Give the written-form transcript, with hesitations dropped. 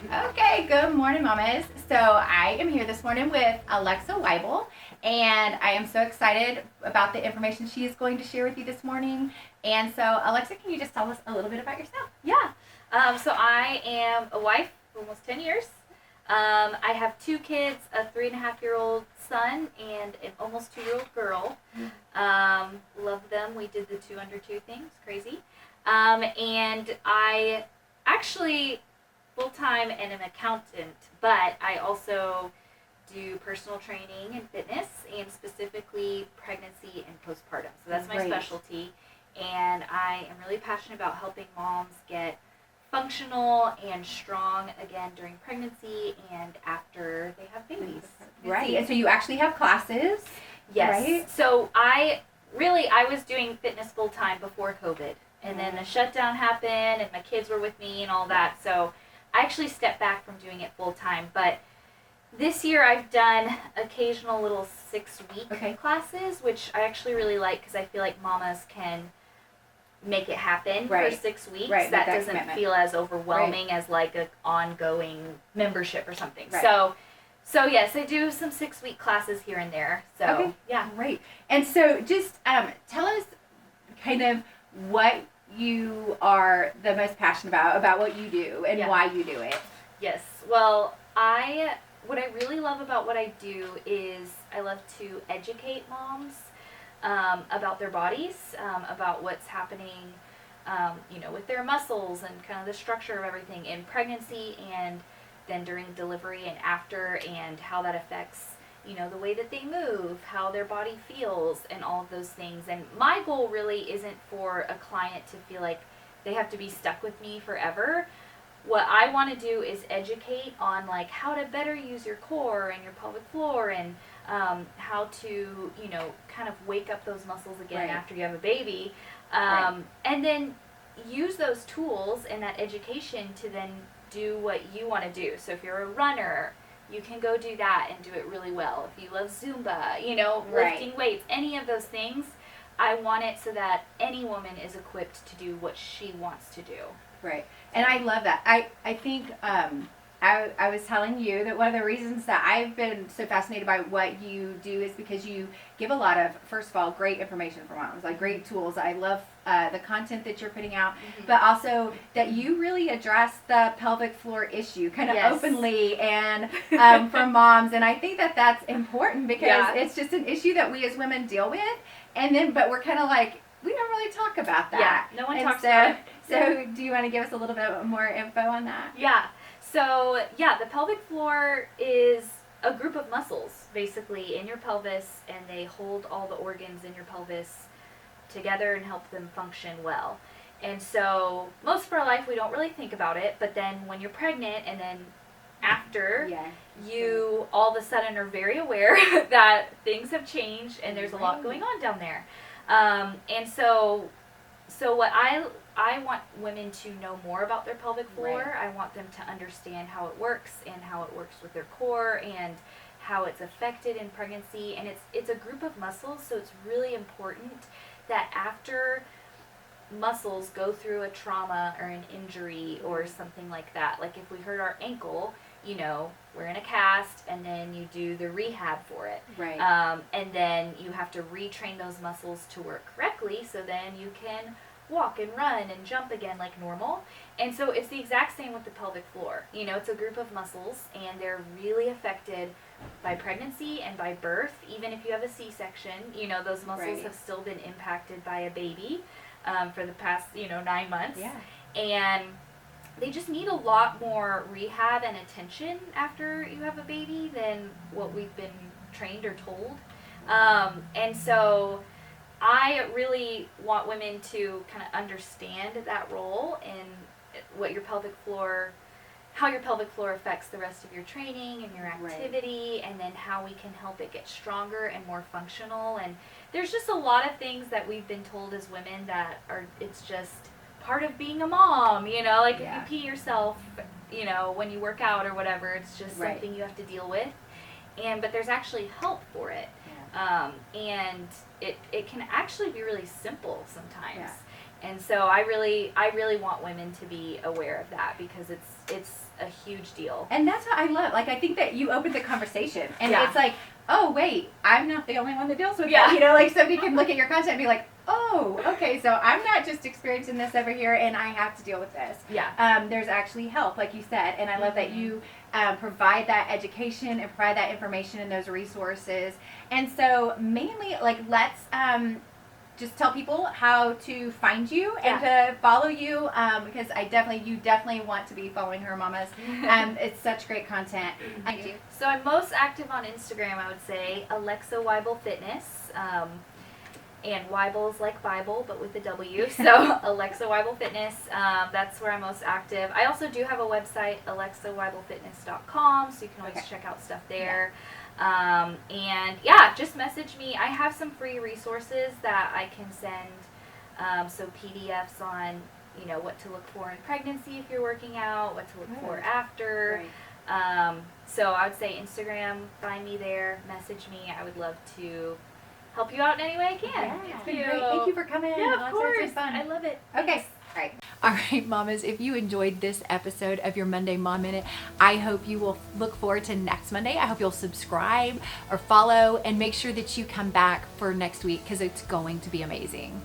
Okay, good morning, mamas. So I am here this morning with Alexa Wible, and I am so excited about the information she is going to share with you this morning. And so, Alexa, can you just tell us a little bit about yourself? Yeah. So I am a wife for almost 10 years. I have 2 kids, a 3.5-year-old son and an almost 2-year-old girl. Love them. We did the 2 under 2 thing. It's crazy. And I actually full-time am an accountant, but I also do personal training and fitness, and specifically pregnancy and postpartum. So that's my specialty. And I am really passionate about helping moms get functional and strong again during pregnancy and after they have babies. Right. And so you actually have classes. Yes. Right? So I was doing fitness full time before COVID, and then the shutdown happened and my kids were with me and all that. So I actually stepped back from doing it full time, but this year I've done occasional little 6-week classes, which I actually really like because I feel like mamas can make it happen for 6 weeks. That doesn't feel as overwhelming as like an ongoing membership or something. So yes, I do some 6-week classes here and there. So yeah. Great. And so just tell us kind of what you are the most passionate about what you do and why you do it. Yes. Well, what I really love about what I do is I love to educate moms about their bodies, about what's happening, with their muscles and kind of the structure of everything in pregnancy and then during delivery and after, and how that affects, the way that they move, how their body feels, and all of those things. And my goal really isn't for a client to feel like they have to be stuck with me forever. What I want to do is educate on like how to better use your core and your pelvic floor, and how to, kind of wake up those muscles again after you have a baby. And then use those tools and that education to then do what you want to do. So if you're a runner, you can go do that and do it really well. If you love Zumba, lifting weights, any of those things, I want it so that any woman is equipped to do what she wants to do. Right. And I love that. I think I was telling you that one of the reasons that I've been so fascinated by what you do is because you give a lot of, first of all, great information for moms, like great tools. I love the content that you're putting out, but also that you really address the pelvic floor issue kind of openly and for moms. And I think that that's important because it's just an issue that we as women deal with. And then, but we're kind of like, we don't really talk about that. Yeah, no one talks about it. So do you want to give us a little bit more info on that? Yeah. So, the pelvic floor is a group of muscles, basically, in your pelvis, and they hold all the organs in your pelvis together and help them function well. And so, most of our life, we don't really think about it, but then when you're pregnant and then after, you all of a sudden are very aware that things have changed and there's a lot going on down there. And so what I want women to know more about their pelvic floor. I want them to understand how it works and how it works with their core and how it's affected in pregnancy. And it's a group of muscles, so it's really important that after muscles go through a trauma or an injury or something like that, like if we hurt our ankle, we're in a cast, and then you do the rehab for it. And then you have to retrain those muscles to work correctly, so then you can walk and run and jump again like normal. And so it's the exact same with the pelvic floor. It's a group of muscles, and they're really affected by pregnancy and by birth. Even if you have a C-section, those muscles have still been impacted by a baby for the past, 9 months. And they just need a lot more rehab and attention after you have a baby than what we've been trained or told. And so I really want women to kind of understand that role and what your pelvic floor, how your pelvic floor affects the rest of your training and your activity, and then how we can help it get stronger and more functional. And there's just a lot of things that we've been told as women that it's just part of being a mom, like if you pee yourself, when you work out or whatever, it's just something you have to deal with. But there's actually help for it. And it can actually be really simple sometimes. And so I really want women to be aware of that, because it's a huge deal. And that's what I love. Like, I think that you opened the conversation, and Yeah. it's like, oh wait, I'm not the only one that deals with Yeah. that. You know, like somebody can look at your content and be like, oh, okay, so I'm not just experiencing this over here, and I have to deal with this. Yeah. There's actually help, like you said, and I love that you provide that education and provide that information and those resources. And so mainly, like, let's just tell people how to find you and to follow you, because you definitely want to be following her, mamas. It's such great content. Thank you. So I'm most active on Instagram, I would say, Alexa Wible Fitness. And Wible's like Bible, but with a W. So Alexa Wible Fitness, that's where I'm most active. I also do have a website, alexawiblefitness.com, so you can always check out stuff there. And yeah, just message me. I have some free resources that I can send, so PDFs on, you know, what to look for in pregnancy if you're working out, what to look for after. So I would say Instagram, find me there, message me. I would love to help you out in any way I can. Yeah, it's been great. Thank you for coming. Yeah, of Alexa, course. it's been fun. I love it. Okay. All right, mamas, if you enjoyed this episode of your Monday Mom Minute, I hope you will look forward to next Monday. I hope you'll subscribe or follow, and make sure that you come back for next week, because it's going to be amazing.